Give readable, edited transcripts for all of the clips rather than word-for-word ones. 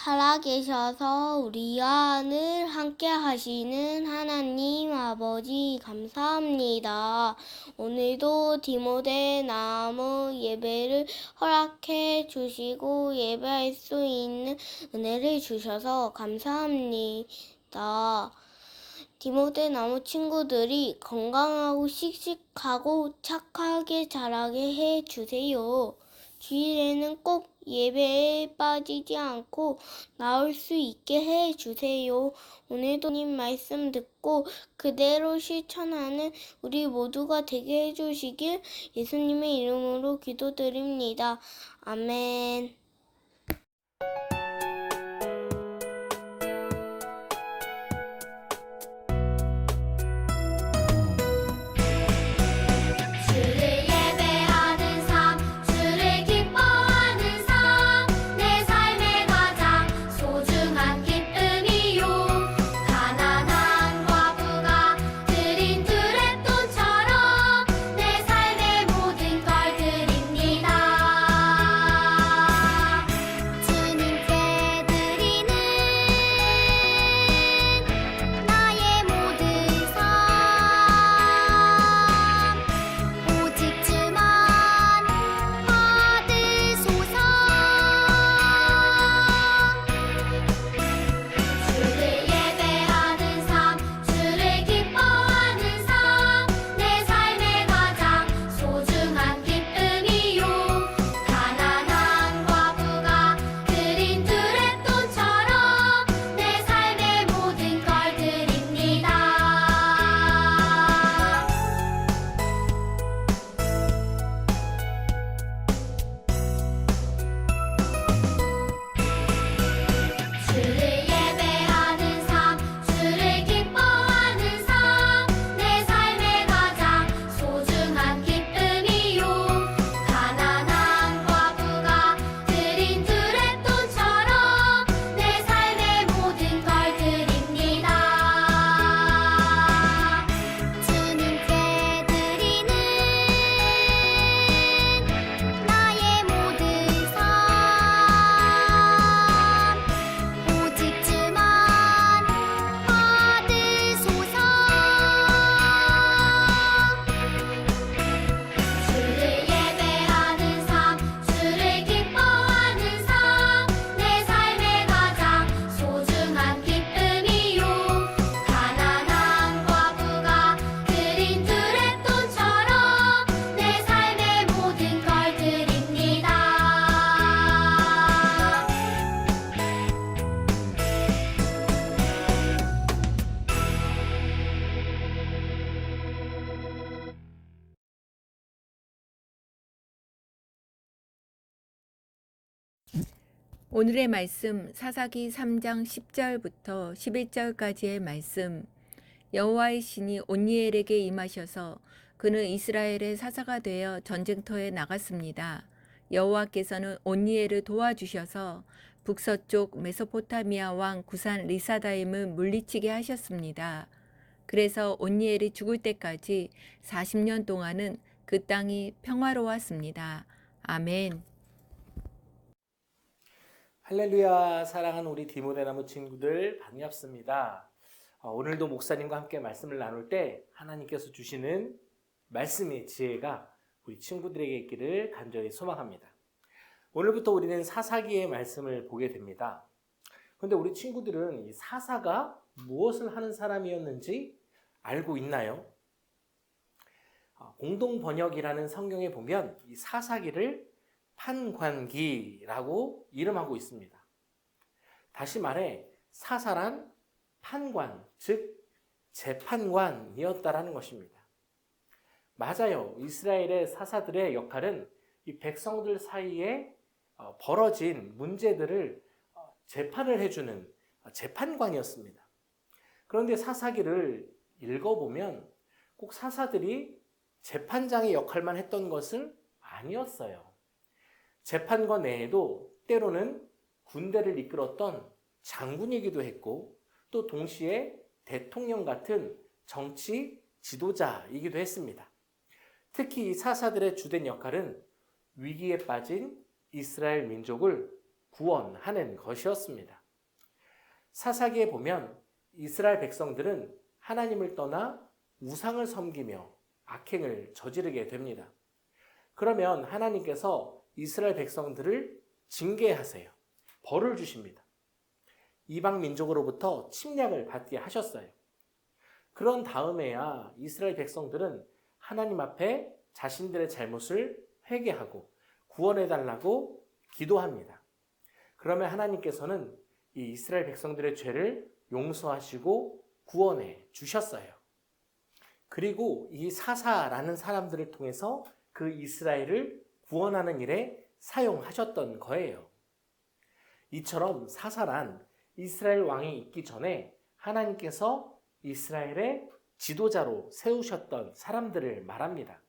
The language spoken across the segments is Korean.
살아계셔서 우리와 늘 함께 하시는 하나님 아버지 감사합니다. 오늘도 디모데 나무 예배를 허락해 주시고 예배할 수 있는 은혜를 주셔서 감사합니다. 디모데 나무 친구들이 건강하고 씩씩하고 착하게 자라게 해 주세요. 주일에는 꼭 예배에 빠지지 않고 나올 수 있게 해 주세요. 오늘도 님 말씀 듣고 그대로 실천하는 우리 모두가 되게 해 주시길 예수님의 이름으로 기도드립니다. 아멘. 주를 예배하는 삶, 주를 기뻐하는 삶, 내 삶의 가장 소중한 기쁨이요. 가난한 과부가 드린 두랩돈처럼 내 삶의 모든 걸 드립니다. 주님께 드리는 나의 모든 삶, 오직 주만 받으소서. 주를 예배하는 삶, 주를 기뻐하는 삶, 내 삶의 가장 소중한 기쁨이요. 가난한 과부가 드린 두랩돈처럼 내 삶의 모든 걸 드립니다. 주를 예배하는 삶, 주를 기뻐하는 삶, 내 삶의 가장 소중한 기쁨이요. 가난한 과부가 드린 두랩돈처럼 내 삶의 모든 걸 드립니다. 주님께 드리는 나의 모든 삶, 오직 주만 받으소서. 주를 예배하는 삶, 주를 기뻐하는 삶, 내 삶의 가장 소중한 기쁨이요. 가난한 과부가 드린 두랩돈처럼 내 삶의 모든 걸 드립니다. 오늘의 말씀 사사기 3장 10절부터 11절까지의 말씀. 여호와의 신이 온니엘에게 임하셔서 그는 이스라엘의 사사가 되어 전쟁터에 나갔습니다. 여호와께서는 온니엘을 도와주셔서 북서쪽 메소포타미아 왕 구산 리사다임을 물리치게 하셨습니다. 그래서 온니엘이 죽을 때까지 40년 동안은 그 땅이 평화로웠습니다. 아멘. 할렐루야. 사랑하는 우리 디모데나무 친구들 반갑습니다. 오늘도 목사님과 함께 말씀을 나눌 때 하나님께서 주시는 말씀의 지혜가 우리 친구들에게 있기를 간절히 소망합니다. 오늘부터 우리는 사사기의 말씀을 보게 됩니다. 그런데 우리 친구들은 이 사사가 무엇을 하는 사람이었는지 알고 있나요? 공동 번역이라는 성경에 보면 이 사사기를 판관기라고 이름하고 있습니다. 다시 말해 사사란 판관, 즉 재판관이었다라는 것입니다. 맞아요. 이스라엘의 사사들의 역할은 이 백성들 사이에 벌어진 문제들을 재판을 해주는 재판관이었습니다. 그런데 사사기를 읽어보면 꼭 사사들이 재판장의 역할만 했던 것은 아니었어요. 재판관 외에도 때로는 군대를 이끌었던 장군이기도 했고 또 동시에 대통령 같은 정치 지도자이기도 했습니다. 특히 이 사사들의 주된 역할은 위기에 빠진 이스라엘 민족을 구원하는 것이었습니다. 사사기에 보면 이스라엘 백성들은 하나님을 떠나 우상을 섬기며 악행을 저지르게 됩니다. 그러면 하나님께서 이스라엘 백성들을 징계하세요. 벌을 주십니다. 이방 민족으로부터 침략을 받게 하셨어요. 그런 다음에야 이스라엘 백성들은 하나님 앞에 자신들의 잘못을 회개하고 구원해달라고 기도합니다. 그러면 하나님께서는 이 이스라엘 백성들의 죄를 용서하시고 구원해 주셨어요. 그리고 이 사사라는 사람들을 통해서 그 이스라엘을 구원하는 일에 사용하셨던 거예요. 이처럼 사사란 이스라엘 왕이 있기 전에 하나님께서 이스라엘의 지도자로 세우셨던 사람들을 말합니다.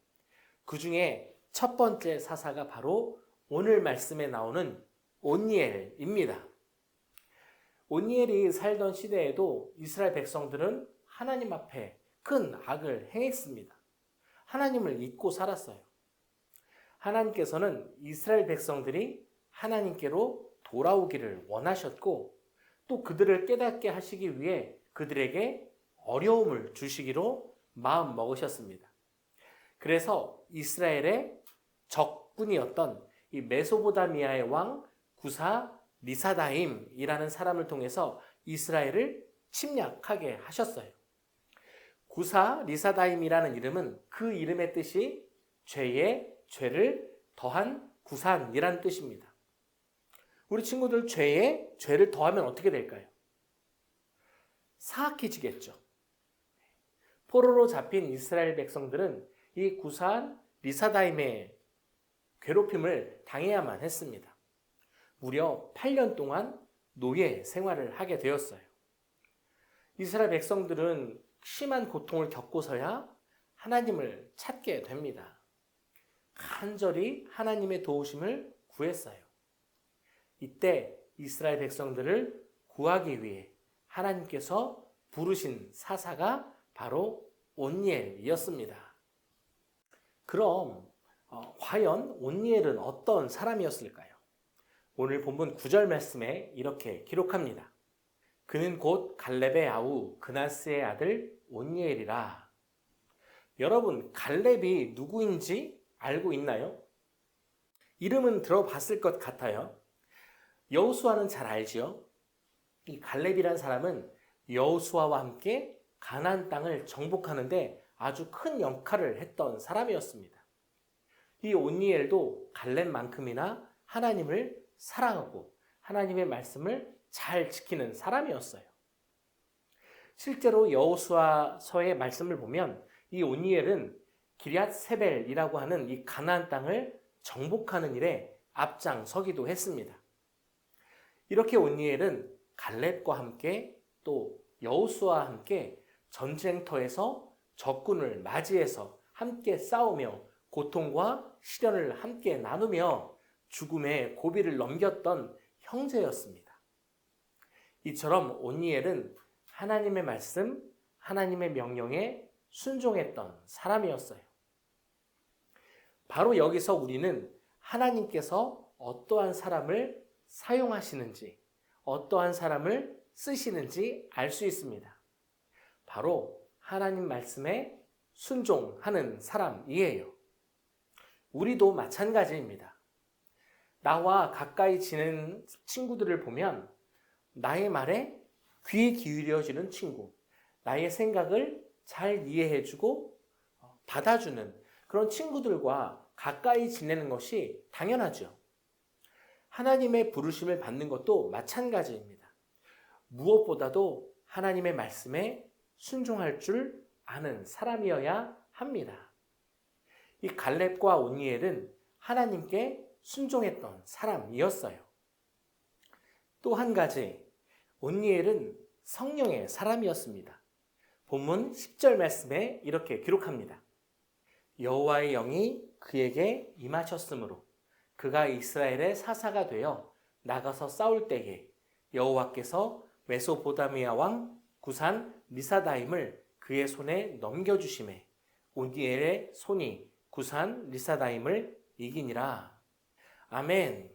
그 중에 첫 번째 사사가 바로 오늘 말씀에 나오는 온니엘입니다. 온니엘이 살던 시대에도 이스라엘 백성들은 하나님 앞에 큰 악을 행했습니다. 하나님을 잊고 살았어요. 하나님께서는 이스라엘 백성들이 하나님께로 돌아오기를 원하셨고 또 그들을 깨닫게 하시기 위해 그들에게 어려움을 주시기로 마음 먹으셨습니다. 그래서 이스라엘의 적군이었던 이 메소포타미아의 왕 구사 리사다임이라는 사람을 통해서 이스라엘을 침략하게 하셨어요. 구사 리사다임이라는 이름은 그 이름의 뜻이 죄에 죄를 더한 구산이라는 뜻입니다. 우리 친구들 죄에 죄를 더하면 어떻게 될까요? 사악해지겠죠. 포로로 잡힌 이스라엘 백성들은 이 구산 리사다임의 괴롭힘을 당해야만 했습니다. 무려 8년 동안 노예 생활을 하게 되었어요. 이스라엘 백성들은 심한 고통을 겪고서야 하나님을 찾게 됩니다. 간절히 하나님의 도우심을 구했어요. 이때 이스라엘 백성들을 구하기 위해 하나님께서 부르신 사사가 바로 온니엘이었습니다. 그럼 과연 온니엘은 어떤 사람이었을까요? 오늘 본문 9절 말씀에 이렇게 기록합니다. 그는 곧 갈렙의 아우 그나스의 아들 온니엘이라. 여러분, 갈렙이 누구인지 알고 있나요? 이름은 들어봤을 것 같아요. 여호수아는 잘 알지요. 이 갈렙이란 사람은 여호수아와 함께 가나안 땅을 정복하는데 아주 큰 역할을 했던 사람이었습니다. 이 온니엘도 갈렙만큼이나 하나님을 사랑하고 하나님의 말씀을 잘 지키는 사람이었어요. 실제로 여호수아서의 말씀을 보면 이 온니엘은 기럇 세벨이라고 하는 이 가나안 땅을 정복하는 일에 앞장서기도 했습니다. 이렇게 온니엘은 갈렙과 함께 또 여호수아와 함께 전쟁터에서 적군을 맞이해서 함께 싸우며 고통과 시련을 함께 나누며 죽음의 고비를 넘겼던 형제였습니다. 이처럼 온니엘은 하나님의 말씀, 하나님의 명령에 순종했던 사람이었어요. 바로 여기서 우리는 하나님께서 어떠한 사람을 사용하시는지, 어떠한 사람을 쓰시는지 알 수 있습니다. 바로 하나님 말씀에 순종하는 사람이에요. 우리도 마찬가지입니다. 나와 가까이 지낸 친구들을 보면 나의 말에 귀 기울여주는 친구, 나의 생각을 잘 이해해주고 받아주는 그런 친구들과 가까이 지내는 것이 당연하죠. 하나님의 부르심을 받는 것도 마찬가지입니다. 무엇보다도 하나님의 말씀에 순종할 줄 아는 사람이어야 합니다. 이 갈렙과 온니엘은 하나님께 순종했던 사람이었어요. 또 한 가지, 온니엘은 성령의 사람이었습니다. 본문 10절 말씀에 이렇게 기록합니다. 여호와의 영이 그에게 임하셨으므로 그가 이스라엘의 사사가 되어 나가서 싸울 때에 여호와께서 메소포타미아 왕 구산 리사다임을 그의 손에 넘겨주심에 온니엘의 손이 구산 리사다임을 이기니라. 아멘.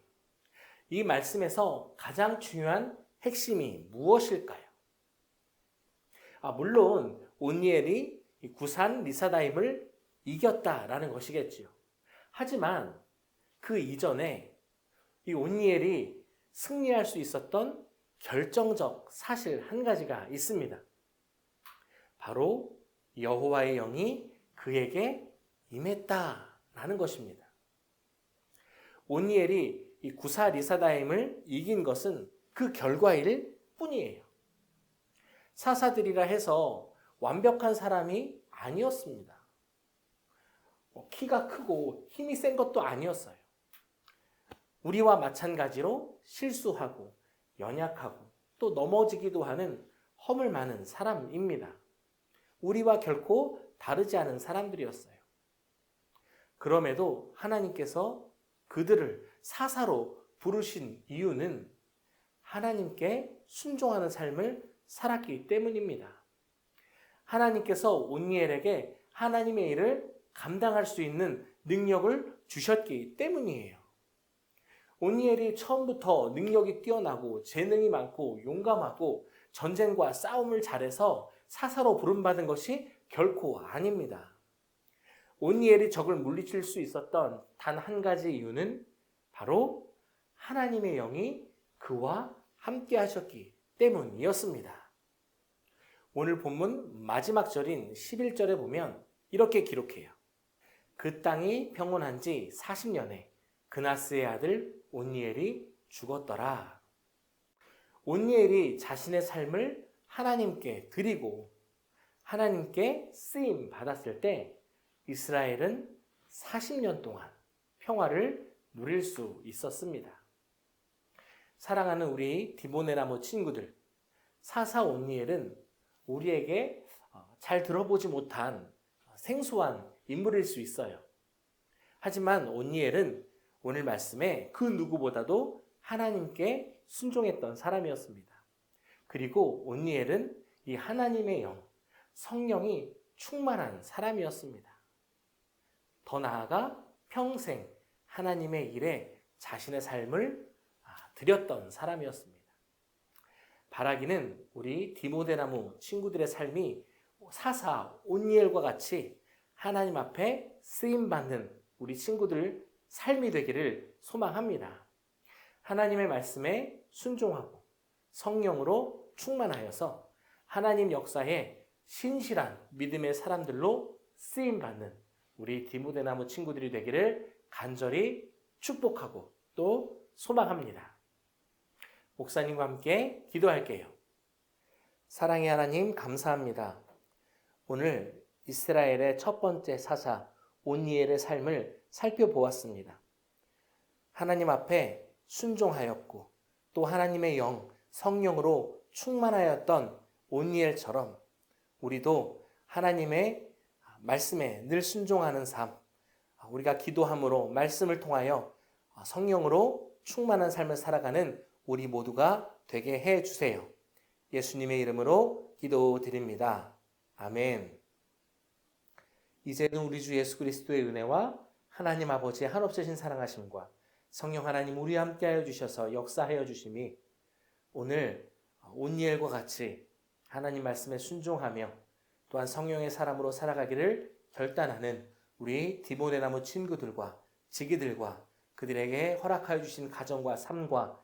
이 말씀에서 가장 중요한 핵심이 무엇일까요? 물론 온니엘이 이 구산 리사다임을 이겼다라는 것이겠지요. 하지만 그 이전에 이 온니엘이 승리할 수 있었던 결정적 사실 한 가지가 있습니다. 바로 여호와의 영이 그에게 임했다라는 것입니다. 온니엘이 이 구사 리사다임을 이긴 것은 그 결과일 뿐이에요. 사사들이라 해서 완벽한 사람이 아니었습니다. 키가 크고 힘이 센 것도 아니었어요. 우리와 마찬가지로 실수하고 연약하고 또 넘어지기도 하는 허물 많은 사람입니다. 우리와 결코 다르지 않은 사람들이었어요. 그럼에도 하나님께서 그들을 사사로 부르신 이유는 하나님께 순종하는 삶을 살았기 때문입니다. 하나님께서 온니엘에게 하나님의 일을 감당할 수 있는 능력을 주셨기 때문이에요. 온니엘이 처음부터 능력이 뛰어나고 재능이 많고 용감하고 전쟁과 싸움을 잘해서 사사로 부름받은 것이 결코 아닙니다. 온니엘이 적을 물리칠 수 있었던 단 한 가지 이유는 바로 하나님의 영이 그와 함께 하셨기 때문이었습니다. 오늘 본문 마지막 절인 11절에 보면 이렇게 기록해요. 그 땅이 평온한 지 40년에 그나스의 아들 온니엘이 죽었더라. 온니엘이 자신의 삶을 하나님께 드리고 하나님께 쓰임 받았을 때 이스라엘은 40년 동안 평화를 누릴 수 있었습니다. 사랑하는 우리 디모데나무 친구들, 사사 온니엘은 우리에게 잘 들어보지 못한 생소한 인물일 수 있어요. 하지만 온니엘은 오늘 말씀에 그 누구보다도 하나님께 순종했던 사람이었습니다. 그리고 온니엘은 이 하나님의 영, 성령이 충만한 사람이었습니다. 더 나아가 평생 하나님의 일에 자신의 삶을 드렸던 사람이었습니다. 바라기는 우리 디모데나무 친구들의 삶이 사사 온니엘과 같이 하나님 앞에 쓰임받는 우리 친구들 삶이 되기를 소망합니다. 하나님의 말씀에 순종하고 성령으로 충만하여서 하나님 역사에 신실한 믿음의 사람들로 쓰임받는 우리 디모데나무 친구들이 되기를 간절히 축복하고 또 소망합니다. 목사님과 함께 기도할게요. 사랑의 하나님 감사합니다. 오늘 이스라엘의 첫 번째 사사 온니엘의 삶을 살펴보았습니다. 하나님 앞에 순종하였고 또 하나님의 영, 성령으로 충만하였던 온니엘처럼 우리도 하나님의 말씀에 늘 순종하는 삶, 우리가 기도함으로 말씀을 통하여 성령으로 충만한 삶을 살아가는 우리 모두가 되게 해 주세요. 예수님의 이름으로 기도드립니다. 아멘. 이제는 우리 주 예수 그리스도의 은혜와 하나님 아버지의 한없으신 사랑하심과 성령 하나님 우리와 함께하여 주셔서 역사하여 주심이 오늘 온니엘과 같이 하나님 말씀에 순종하며 또한 성령의 사람으로 살아가기를 결단하는 우리 디모데나무 친구들과 지기들과 그들에게 허락하여 주신 가정과 삶과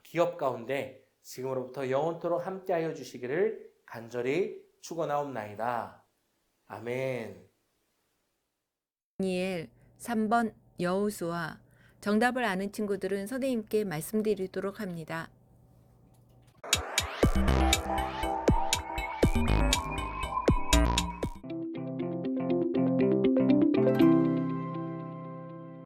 기업 가운데 지금으로부터 영원토록 함께하여 주시기를 간절히 축원하옵나이다. 아멘. 다니엘 3번 여호수아. 정답을 아는 친구들은 선생님께 말씀드리도록 합니다.